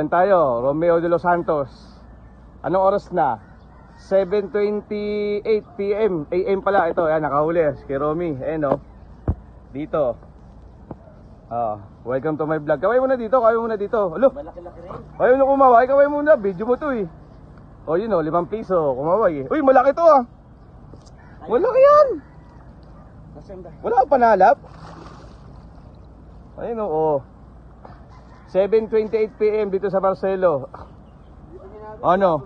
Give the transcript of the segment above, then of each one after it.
Ayan tayo, Romeo de los Santos. Anong oras na? 7:28 PM. AM pala ito. Ayan, nakahuli kay Romy. Ayan o. Dito. Welcome to my vlog. Kaway muna dito, kaway muna dito. Alo. Malaki-laki rin. Kaway muna kumaway, kaway muna. Video mo to eh. O yun o, 5 piso. Kumaway eh. Uy, malaki to ah. Malaki yan. Wala kang panalap. Ayun o. 7:28 PM dito sa Marcelo. Ano?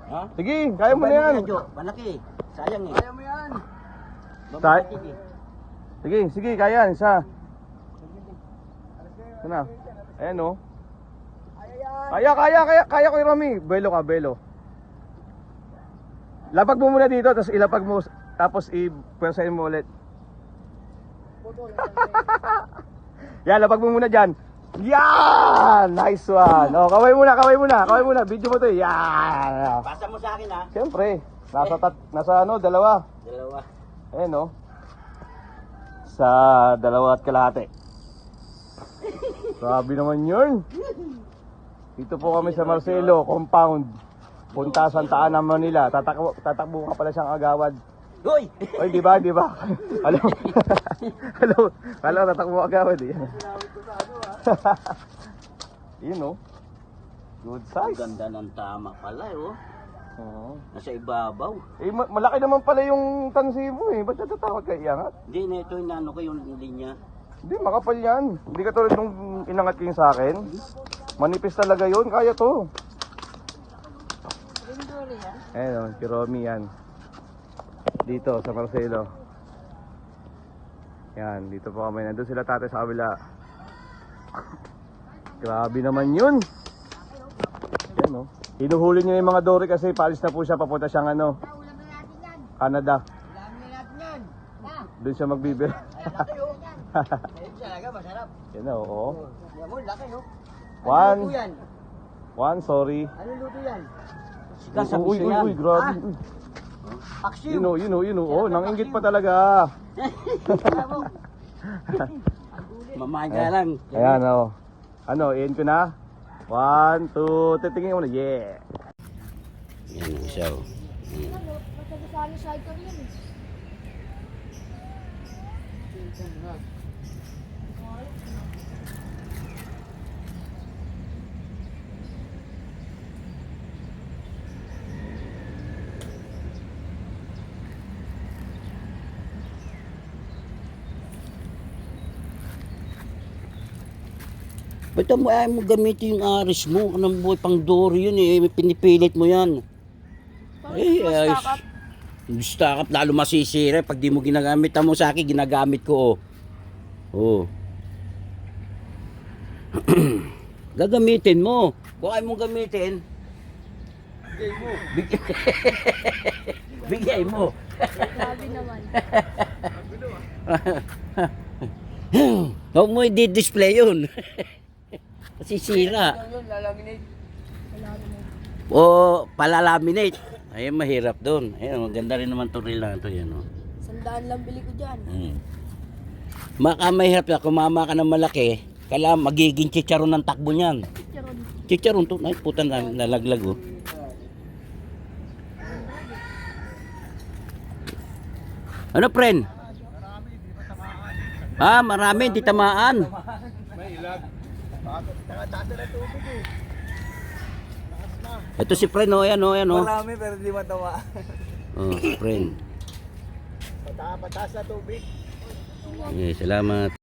Ha? Sige, kaya mo na yan. Malaki. Sayang eh. Kaya mo yan. Sige, kaya yan. Isa. Sana. Ayan o. Kaya ko yung Romy. Belo ka, belo. Lapag mo muna dito, tapos ilapag mo, tapos i-persahin mo ulit. Yan, lapag mo muna dyan. Yan! Nice one. O, kaway muna. Video mo to eh. Yan. Pasa mo sa akin ha. Siyempre. Nasa ano, dalawa. Dalawa. Ayan o. Sa 2.5. Grabe naman yun. Dito po kami sa Marcelo, compound. Punta Santa Ana, Manila. Tatakbo ka pala siyang agawad. Hoy! Oy, di ba? Hello. Hello, tatakbo agawad eh. Yun o. Good size. Ganda ng tama pala eh oh. Oo. Nasa ibabaw. Eh, malaki naman pala yung tansi mo eh. Ba't natatakot ka iangat? Hindi na ito inano ko yung linya. Hindi, makapal yan. Hindi ka tulad nung inangat ko yung sa akin. Manipis talaga yun, kaya to. Ayun o, si Romy yan. Dito sa Marcelo. Yan, dito po kami. Nandun sila tatay sa kabila. Grabe naman yun. Yan o. Hinuhuli niya yung mga dory kasi paalis na po siya. Papunta siyang ano, Canada. Doon siya magbibir. Talaga masarap. Yan o, oo. Yan mo, laki no. One, sorry. Ano luto yan? Uy, Uy, grabe. Uy. Aksiw. Yun o. Oh, nanginggit pa talaga. Mamain ka lang. Ayan o. Ano, iin ko na? 1, 2, titingin mo na. Yeah. Yan ang siya oh. Ba't mo ayaw mo gamitin yung aris mo? Anong buhay pang dory yun eh. Pinipilit mo yan. Eh, ayos. Stack up, lalo masisira. Pag di mo ginagamit mo sa akin, ginagamit ko oh. Gagamitin mo. Kung ayaw mong gamitin, bigay mo. Grabe naman. Huwag mo i-display yun. Kasi sira. O palalaminate. Ayun, mahirap doon. Ayun, maganda rin naman itong reel na ito. Yan, oh. 100 lang bili ko dyan. Maka mahirap na kumama ka ng malaki. Kailangan magiging chicharon ng takbo niyan. Chicharon to. Ay, puta nalaglag oh. Ano, friend? Marami, hindi tamaan. May ilag. Taas na tubig eh. Ito si friend, oh, yan, oh, yan, oh. Marami pero di matawa. Oh, si friend. Pataas na tubig. Okay, salamat.